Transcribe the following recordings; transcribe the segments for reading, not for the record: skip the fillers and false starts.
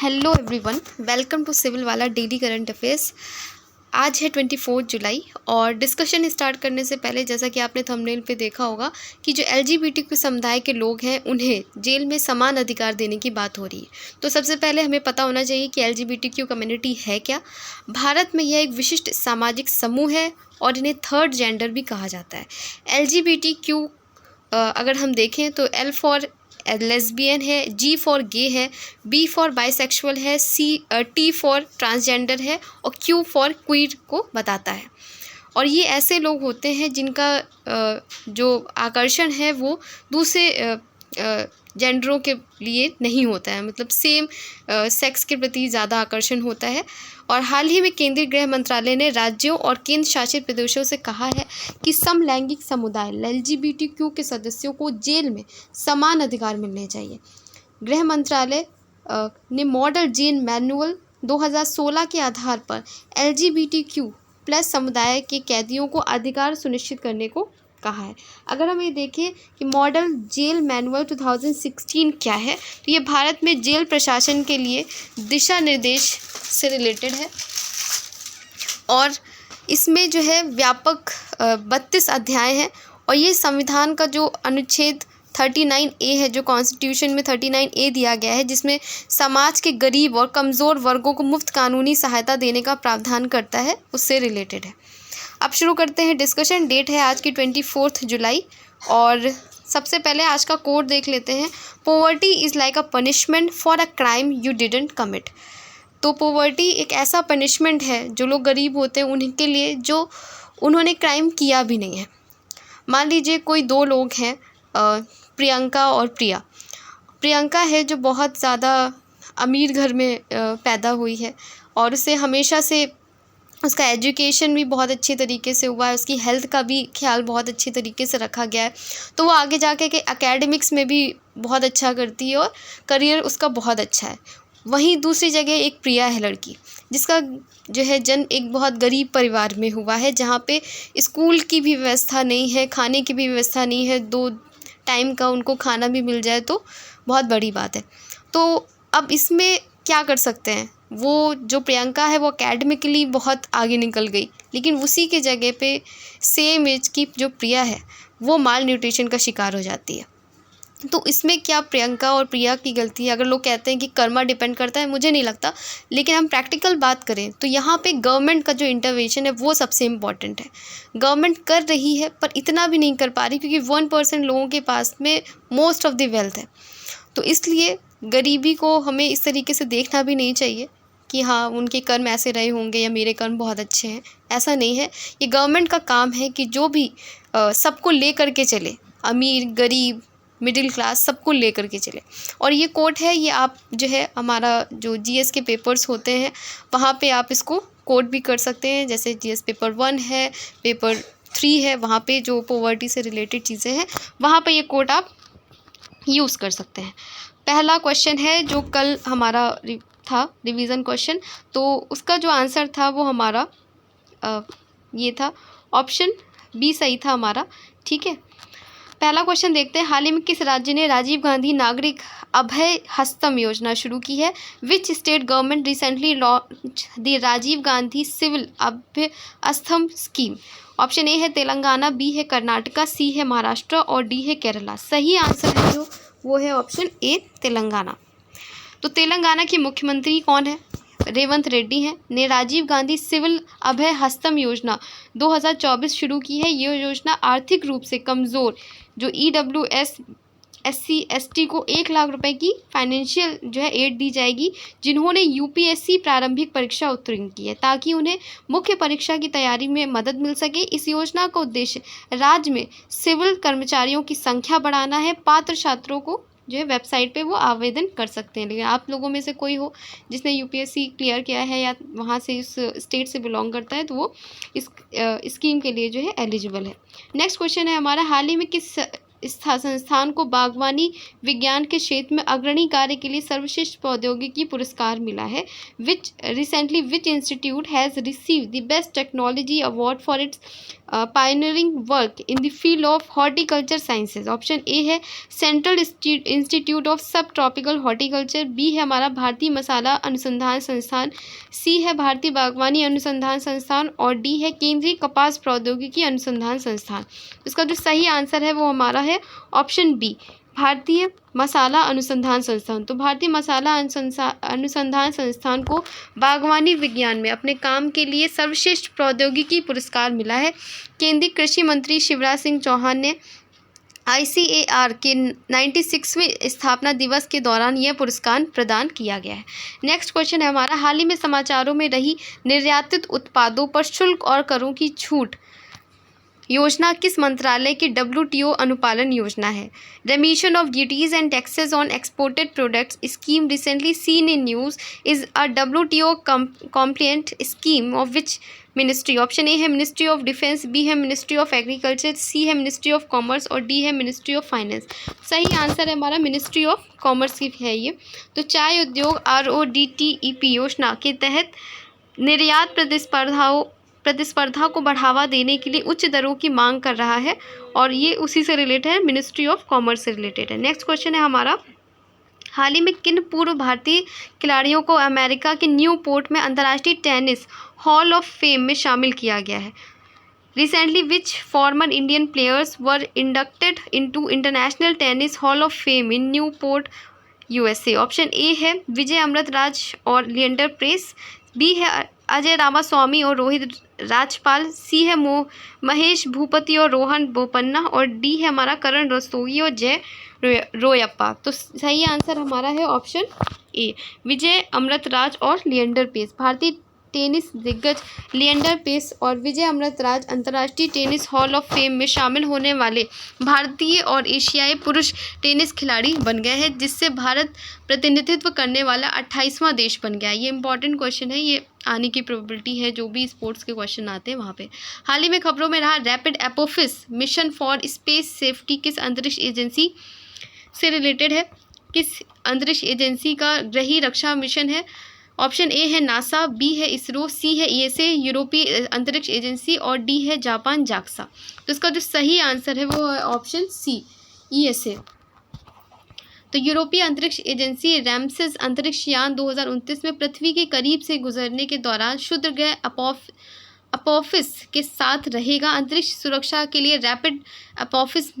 Hello everyone, welcome to civil वाला daily current affairs. आज है 24 जुलाई और डिस्कशन स्टार्ट करने से पहले जैसा कि आपने थंबनेल पे देखा होगा कि जो एलजीबीटीक्यू समुदाय के लोग हैं उन्हें जेल में समान अधिकार देने की बात हो रही है। तो सबसे पहले हमें पता होना चाहिए कि एलजीबीटीक्यू कम्युनिटी है क्या। भारत में यह एक विशिष्ट सामाजिक समूह है और इन्हें थर्ड जेंडर भी कहा जाता है। एलजीबीटीक्यू अगर हम देखें तो एल फॉर लेस्बियन है, जी फॉर गे है, बी फॉर बाइसेक्सुअल है, टी फॉर ट्रांसजेंडर है और क्यू फॉर क्वीर को बताता है। और ये ऐसे लोग होते हैं जिनका जो आकर्षण है वो दूसरे जेंडरों के लिए नहीं होता है, मतलब सेम सेक्स के प्रति ज़्यादा आकर्षण होता है। और हाल ही में केंद्रीय गृह मंत्रालय ने राज्यों और केंद्र शासित प्रदेशों से कहा है कि समलैंगिक समुदाय एलजीबीटीक्यू के सदस्यों को जेल में समान अधिकार मिलने चाहिए। गृह मंत्रालय ने मॉडल जेल मैनुअल 2016 के आधार पर एलजीबीटीक्यू प्लस समुदाय के कैदियों को अधिकार सुनिश्चित करने को कहा है। अगर हम ये देखें कि मॉडल जेल मैनुअल 2016 क्या है, तो ये भारत में जेल प्रशासन के लिए दिशा निर्देश से रिलेटेड है और इसमें जो है व्यापक 32 अध्याय हैं। और ये संविधान का जो अनुच्छेद 39A है, जो कॉन्स्टिट्यूशन में 39A दिया गया है, जिसमें समाज के गरीब और कमज़ोर वर्गों को मुफ्त कानूनी सहायता देने का प्रावधान करता है, उससे रिलेटेड है। अब शुरू करते हैं डिस्कशन। डेट है आज की 24 जुलाई और सबसे पहले आज का कोड देख लेते हैं। Poverty is like a punishment for a crime you didn't commit. तो पोवर्टी एक ऐसा पनिशमेंट है जो लोग गरीब होते हैं उनके लिए जो उन्होंने क्राइम किया भी नहीं है। मान लीजिए कोई दो लोग हैं, प्रियंका और प्रिया। प्रियंका है जो बहुत ज़्यादा अमीर घर में पैदा हुई है और उसे हमेशा से उसका एजुकेशन भी बहुत अच्छी तरीके से हुआ है, उसकी हेल्थ का भी ख्याल बहुत अच्छी तरीके से रखा गया है, तो वो आगे जाके के एकेडमिक्स में भी बहुत अच्छा करती है और करियर उसका बहुत अच्छा है। वहीं दूसरी जगह एक प्रिया है लड़की, जिसका जो है जन्म एक बहुत गरीब परिवार में हुआ है, जहाँ पे स्कूल की भी व्यवस्था नहीं है, खाने की भी व्यवस्था नहीं है, 2 टाइम का उनको खाना भी मिल जाए तो बहुत बड़ी बात है। तो अब इसमें क्या कर सकते हैं, वो जो प्रियंका है वो एकेडमिकली बहुत आगे निकल गई, लेकिन उसी के जगह पे सेम एज की जो प्रिया है वो माल न्यूट्रिशन का शिकार हो जाती है। तो इसमें क्या प्रियंका और प्रिया की गलती है? अगर लोग कहते हैं कि कर्मा डिपेंड करता है, मुझे नहीं लगता, लेकिन हम प्रैक्टिकल बात करें तो यहाँ पे गवर्नमेंट का जो इंटरवेंशन है वो सबसे इम्पॉर्टेंट है। गवर्नमेंट कर रही है पर इतना भी नहीं कर पा रही, क्योंकि 1% लोगों के पास में मोस्ट ऑफ द वेल्थ है। तो इसलिए गरीबी को हमें इस तरीके से देखना भी नहीं चाहिए कि हाँ उनके कर्म ऐसे रहे होंगे या मेरे कर्म बहुत अच्छे हैं, ऐसा नहीं है। ये गवर्नमेंट का काम है कि जो भी सबको ले कर के चले, अमीर गरीब मिडिल क्लास सबको ले कर के चले। और ये कोट है, ये आप जो है हमारा जो जीएस के पेपर्स होते हैं वहाँ पे आप इसको कोट भी कर सकते हैं। जैसे जीएस पेपर 1 है, पेपर 3 है, वहाँ पे जो पॉवर्टी से रिलेटेड चीज़ें हैं वहाँ पे ये कोट आप यूज़ कर सकते हैं। पहला क्वेश्चन है जो कल हमारा था रिवीजन क्वेश्चन, तो उसका जो आंसर था वो हमारा ये था, ऑप्शन बी सही था हमारा। ठीक है, पहला क्वेश्चन देखते हैं। हाल ही में किस राज्य ने राजीव गांधी नागरिक अभय हस्तम योजना शुरू की है? Which state government recently launch the Rajiv Gandhi civil Abhaya Hastham scheme? Option A है तेलंगाना, बी है कर्नाटका, सी है महाराष्ट्र और डी है केरला। सही आंसर है जो वो है ऑप्शन ए तेलंगाना। तो तेलंगाना के मुख्यमंत्री कौन है? रेवंत रेड्डी हैं, ने राजीव गांधी सिविल अभय हस्तम योजना 2024 शुरू की है। ये योजना आर्थिक रूप से कमज़ोर जो EWS SC ST को 1 लाख रुपए की फाइनेंशियल जो है एड दी जाएगी, जिन्होंने UPSC प्रारंभिक परीक्षा उत्तीर्ण की है, ताकि उन्हें मुख्य परीक्षा की तैयारी में मदद मिल सके। इस योजना का उद्देश्य राज्य में सिविल कर्मचारियों की संख्या बढ़ाना है। पात्र छात्रों को जो है वेबसाइट पे वो आवेदन कर सकते हैं, लेकिन आप लोगों में से कोई हो जिसने UPSC क्लियर किया है या वहाँ से इस स्टेट से बिलोंग करता है तो वो इस स्कीम के लिए जो है एलिजिबल है। नेक्स्ट क्वेश्चन है हमारा, हाल ही में किस संस्थान को बागवानी विज्ञान के क्षेत्र में अग्रणी कार्य के लिए सर्वश्रेष्ठ प्रौद्योगिकी पुरस्कार मिला है? Which institute has receive the best technology award for its pioneering work in the field of horticulture sciences. Option A है सेंट्रल इंस्टीट्यूट ऑफ सब ट्रॉपिकल हॉर्टिकल्चर, बी है हमारा भारतीय मसाला अनुसंधान संस्थान, सी है भारतीय बागवानी अनुसंधान संस्थान और डी है केंद्रीय कपास प्रौद्योगिकी अनुसंधान संस्थान। इसका जो सही आंसर है वो हमारा है ऑप्शन बी, भारतीय मसाला अनुसंधान संस्थान। तो भारतीय मसाला अनुसंधान संस्थान को बागवानी विज्ञान में अपने काम के लिए सर्वश्रेष्ठ प्रौद्योगिकी पुरस्कार मिला है। केंद्रीय कृषि मंत्री शिवराज सिंह चौहान ने ICAR के 96वें स्थापना दिवस के दौरान यह पुरस्कार प्रदान किया गया है। नेक्स्ट क्वेश्चन है हमारा, हाल ही में समाचारों में रही निर्यातित उत्पादों पर शुल्क और करों की छूट योजना किस मंत्रालय की WTO अनुपालन योजना है? Remission of duties and taxes on exported products scheme recently seen in news is a WTO compliant scheme of which ministry? Option A है मिनिस्ट्री ऑफ डिफेंस, बी है मिनिस्ट्री ऑफ एग्रीकल्चर, सी है ministry of commerce और D है ministry of finance. सही answer है हमारा ministry of commerce की है ये। तो चाय उद्योग RODTEP योजना के तहत निर्यात प्रतिस्पर्धा को बढ़ावा देने के लिए उच्च दरों की मांग कर रहा है और ये उसी से रिलेटेड है, मिनिस्ट्री ऑफ कॉमर्स से रिलेटेड है। नेक्स्ट क्वेश्चन है हमारा, हाल ही में किन पूर्व भारतीय खिलाड़ियों को अमेरिका के न्यू पोर्ट में अंतर्राष्ट्रीय टेनिस हॉल ऑफ फेम में शामिल किया गया है? Recently which former Indian players were inducted into international tennis hall of fame in new port USA? Option A है विजय अमृतराज और लिएंडर पेस, बी है अजय रामास्वामी और रोहित राजपाल, सी है महेश भूपति और रोहन बोपन्ना और डी है हमारा करण रस्तोगी और जय रोयप्पा। तो सही आंसर हमारा है ऑप्शन ए, विजय अमृतराज और लिएंडर पेस। भारतीय टेनिस दिग्गज लिएंडर पेस और विजय अमृतराज अंतर्राष्ट्रीय टेनिस हॉल ऑफ फेम में शामिल होने वाले भारतीय और एशियाई पुरुष टेनिस खिलाड़ी बन गए हैं, जिससे भारत प्रतिनिधित्व करने वाला 28वां देश बन गया है। ये इंपॉर्टेंट क्वेश्चन है, ये आने की प्रोबेबिलिटी है जो भी स्पोर्ट्स के क्वेश्चन आते हैं वहाँ पे। हाल ही में खबरों में रहा rapid Apophis mission for space safety किस अंतरिक्ष एजेंसी से रिलेटेड है? किस अंतरिक्ष एजेंसी का गृह रक्षा मिशन है? ऑप्शन ए है नासा, बी है इसरो, सी है ESA यूरोपीय अंतरिक्ष एजेंसी और डी है जापान जाक्सा। तो इसका जो सही आंसर है वो है ऑप्शन सी, ESA। तो यूरोपीय अंतरिक्ष एजेंसी रैमसेस अंतरिक्ष यान 2029 में पृथ्वी के करीब से गुजरने के दौरान क्षुद्रग्रह अपोफिस के साथ रहेगा। अंतरिक्ष सुरक्षा के लिए रैपिड अपोफिस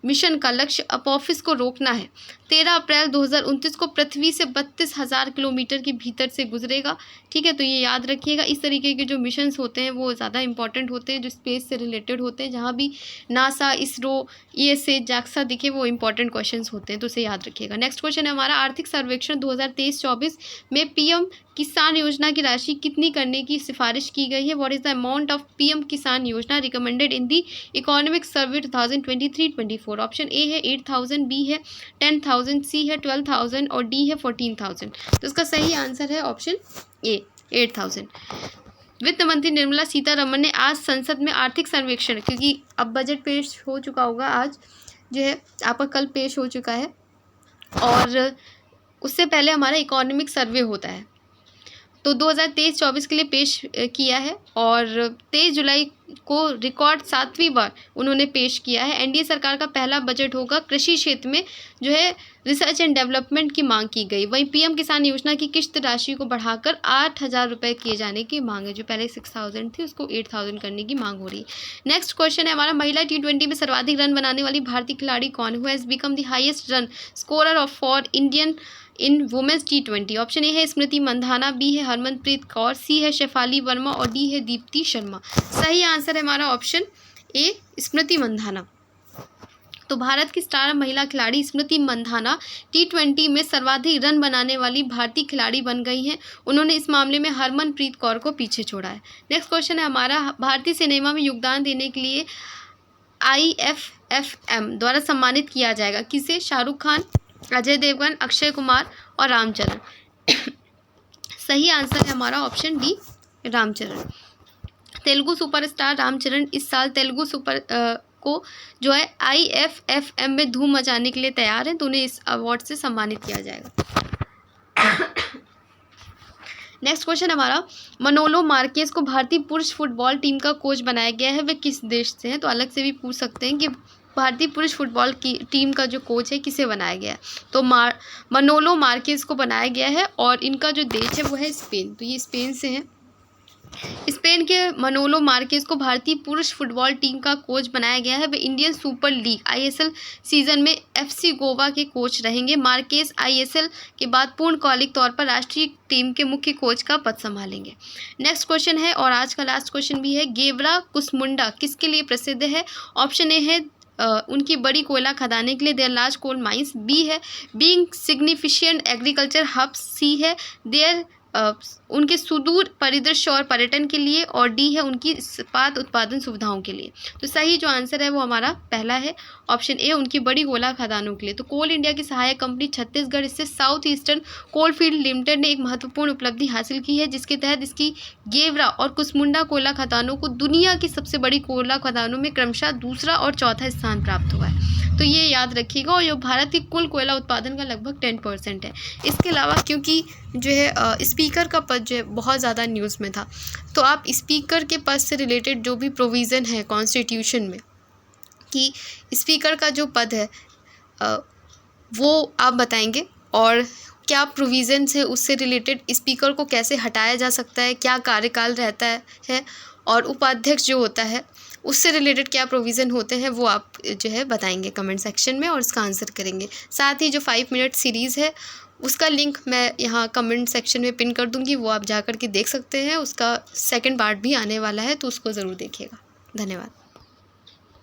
मिशन का लक्ष्य अपोफिस को रोकना है। 13 अप्रैल 2029 को पृथ्वी से 32,000 किलोमीटर के भीतर से गुजरेगा। ठीक है, तो ये याद रखिएगा। इस तरीके के जो मिशंस होते हैं वो ज़्यादा इंपॉर्टेंट होते हैं, जो स्पेस से रिलेटेड होते हैं। जहाँ भी नासा, इसरो, ESA, जाक्सा दिखे वो इंपॉर्टेंट क्वेश्चंस होते हैं, तो उसे याद रखिएगा। नेक्स्ट क्वेश्चन है हमारा, आर्थिक सर्वेक्षण 2023-24 में PM किसान योजना की राशि कितनी करने की सिफारिश की गई है? What is the amount of PM किसान योजना recommended in the economic survey 2023-24? Option A है 8,000, बी है 10,000, सी है 12,000 और डी है 14,000। तो इसका सही आंसर है ऑप्शन ए, 8,000। वित्त मंत्री निर्मला सीतारमण ने आज संसद में आर्थिक सर्वेक्षण, क्योंकि अब बजट पेश हो चुका होगा, आज जो है आपका कल पेश हो चुका है और उससे पहले हमारा इकोनॉमिक सर्वे होता है, तो 2023-24 के लिए पेश किया है और 23 जुलाई को रिकॉर्ड 7वीं बार उन्होंने पेश किया है। NDA सरकार का पहला बजट होगा। कृषि क्षेत्र में जो है रिसर्च एंड डेवलपमेंट की मांग की गई। वहीं PM किसान योजना की किस्त राशि को बढ़ाकर 8,000 रुपये किए जाने की मांग है। जो पहले 6,000 थी उसको 8,000 करने की मांग हो रही है। नेक्स्ट क्वेश्चन है हमारा, महिला T20 में सर्वाधिक रन बनाने वाली भारतीय खिलाड़ी कौन? Who has become the highest run scorer of for Indian in women's T20? Option A है स्मृति मंधाना, बी है हरमनप्रीत कौर, सी है शेफाली वर्मा और डी है दीप्ति शर्मा। सही आंसर है हमारा ऑप्शन ए, स्मृति मंधाना। तो भारत की स्टार महिला खिलाड़ी स्मृति मंधाना T20 में सर्वाधिक रन बनाने वाली भारतीय खिलाड़ी बन गई हैं। उन्होंने इस मामले में हरमनप्रीत कौर को पीछे छोड़ा है। नेक्स्ट क्वेश्चन है हमारा, भारतीय सिनेमा में योगदान देने के लिए IFFM द्वारा सम्मानित किया जाएगा किसे? शाहरुख खान, अजय देवगन, अक्षय कुमार और रामचरण। सही आंसर है हमारा option D, Ram Charan. Telugu superstar Ram Charan इस साल तेलुगु सुपर को जो है IFFM में धूम मचाने के लिए तैयार हैं, तो उन्हें इस अवार्ड से सम्मानित किया जाएगा। नेक्स्ट क्वेश्चन हमारा, मनोलो मार्केस को भारतीय पुरुष फुटबॉल टीम का कोच बनाया गया है, वे किस देश से हैं? तो अलग से भी पूछ सकते हैं कि भारतीय पुरुष फुटबॉल की टीम का जो कोच है किसे बनाया गया है? तो मनोलो मार्केस को बनाया गया है और इनका जो देश है वो है स्पेन। तो ये स्पेन से हैं। स्पेन के मनोलो मार्केस को भारतीय पुरुष फुटबॉल टीम का कोच बनाया गया है। वे Indian super league ISL season में FC गोवा के कोच रहेंगे। मार्केस ISL के बाद पूर्णकालिक तौर पर राष्ट्रीय टीम के मुख्य कोच का पद संभालेंगे। नेक्स्ट क्वेश्चन है और आज का लास्ट क्वेश्चन भी है, गेवरा कुसमुंडा किसके लिए प्रसिद्ध है? ऑप्शन ए है उनकी बड़ी कोयला खदानें के लिए, there large coal mines. B है being significant agriculture hubs. C है देयर उनके सुदूर परिदृश्य और पर्यटन के लिए। और डी है उनकी इस्पात उत्पादन सुविधाओं के लिए। तो सही जो आंसर है वो हमारा पहला है, ऑप्शन ए, उनकी बड़ी कोयला खदानों के लिए। तो कोल इंडिया की सहायक कंपनी छत्तीसगढ़ स्थित साउथ ईस्टर्न कोलफील्ड लिमिटेड ने एक महत्वपूर्ण उपलब्धि हासिल की है, जिसके तहत इसकी गेवरा और कुसमुंडा कोयला खदानों को दुनिया की सबसे बड़ी कोयला खदानों में क्रमशः दूसरा और चौथा स्थान प्राप्त हुआ है। तो ये याद रखिएगा। और जो भारत की कुल कोयला उत्पादन का लगभग 10% है। इसके अलावा क्योंकि जो है स्पीकर का पद जो है बहुत ज़्यादा न्यूज़ में था, तो आप स्पीकर के पद से रिलेटेड जो भी प्रोविज़न है कॉन्स्टिट्यूशन में कि स्पीकर का जो पद है वो आप बताएंगे, और क्या प्रोविज़न्स है उससे रिलेटेड स्पीकर को कैसे हटाया जा सकता है, क्या कार्यकाल रहता है और उपाध्यक्ष जो होता है उससे रिलेटेड क्या प्रोविज़न होते हैं, वो आप जो है बताएंगे कमेंट सेक्शन में और इसका आंसर करेंगे। साथ ही जो 5 मिनट सीरीज़ है उसका लिंक मैं यहाँ कमेंट सेक्शन में पिन कर दूँगी, वो आप जा कर के देख सकते हैं। उसका सेकंड पार्ट भी आने वाला है, तो उसको ज़रूर देखिएगा। धन्यवाद।